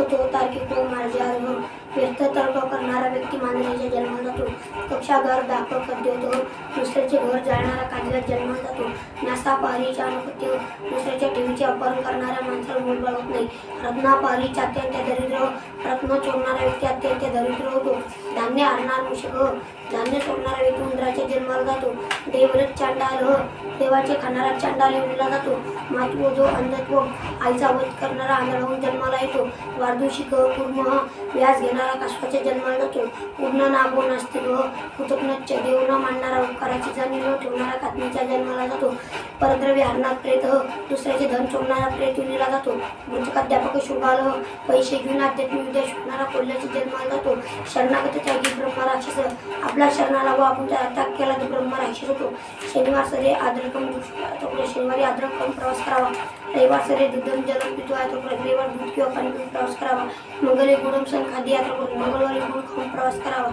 असतो तो तार्किक व मार्जार्ह व्यर्थ तर्क करणारा व्यक्ती मांजरीच्या जन्माला जातो. कक्षा घर दाखव कधी होतो, दुसऱ्याचे घर जाळणारा काजव्यात जन्माला जातो. न्यासापहारीच्या अनुपत्य दुसऱ्याच्या ठेवीचे अपहरण करणाऱ्या माणसाला मूलबळ होत नाही. रत्नापहारीच्या अत्यंत दरिद्र रत्न चोरणारा व्यक्ती अत्यंत दरिद्र होतो. धान्य हरणार मुशक धान्य चोरणारा व्यक्ती उंदराच्या जन्माला जातो. देवरथ चांडाल देवाचे खाणारा चांडाल योनीला जातो. मातृ जो अंधत्व आईचा वध करणारा आंधळा होऊन जन्माला येतो. वार्धुषिक कूर्म व्यास घेणारा कासवाच्या जन्माला जातो. पूर्ण नागो नास्तिक कृतज्ञ देव न मांडणारा उपकाराची जाणीव न ठेवणारा कात्मीच्या जन्माला जातो. परद्रव्य हरणात प्रेत दुसऱ्याचे धन चोरणारा प्रेत योनीला जातो. मृतकाध्यापक शृगाल पैसे घेऊन आध्यात्मिक विद्या शिकणारा कोल्ह्याच्या जन्माला जातो. शरणागत त्यागी ब्रह्म राक्षस आपला शरणाला व आपण त्याग केला तर ब्रह्म राक्षस होतो. शनिवारी अद्रकम प्रवास करावा. रविवार सरे दुधम जलम पितो रविवार दूध किंवा पाणी पिऊन प्रवास करावा. मंगळे गुडम सण खाद्य यात्रा करून मंगळवारी गुड खाऊन प्रवास करावा.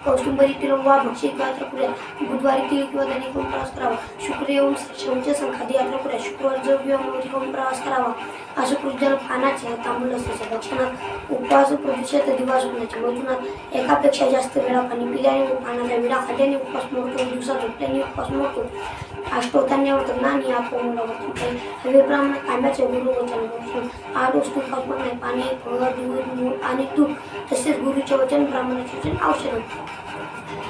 कौसुंबरी तिल वा भक्षी यात्रा करूया. बुधवारी तिळ किंवा धान्य खाऊन प्रवास करावा. शुक्र येऊन शौच संखादी यात्रा करूया. शुक्रवारी जव किंवा मोहरी खाऊन प्रवास करावा. असे कृजल पानाचे तांबूल असल्याच्या दक्षिणात उपवास प्रदूषित दिवा झोपण्याचे मधुनात एकापेक्षा जास्त वेळा पाणी पिल्याने व पाण्याचा विडा खाल्ल्याने उपवास मोडतो. दिवसात झोपल्याने उपवास मोडतो. अष्टोत्तरण्यावर नाही आपण हवे ब्राह्मण तांब्याचे गुरु वचन 8 वस्तू खाऊन नाही. पाणी फळ दूध मूळ आणि तूप तसेच गुरुचे वचन ब्राह्मणाचे वचन औषध.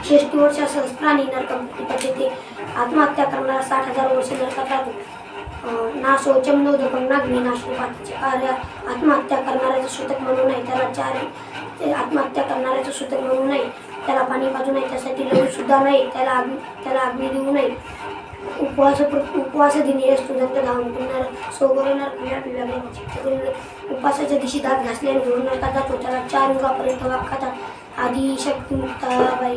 60 वर्ष सहस्त्राणी नरकम प्रतिपद्यते आत्महत्या करणारा 60,000 वर्ष नरकात राहतो. ना शौचम नो धकम ना ज्ञानाश्रुपातीचे कार्य आत्महत्या करणाऱ्याचं सूतक म्हणू नाही. त्याला आत्महत्या करणाऱ्याचं सूतक म्हणू नाही. त्याला पाणी पाजू नाही. त्यासाठी लहू सुद्धा नाही. त्याला अग्नी देऊ नये. उपवास दिनी स्टुडंट धावून पुन्हा सोगोरणार क्रिया पिव्या उपवासाच्या दिवशी दात घासल्याने घेऊन नरकात जातो. त्याला 4 युगापर्यंत वाग खातात. आदी शक्ती मुक्ताबाई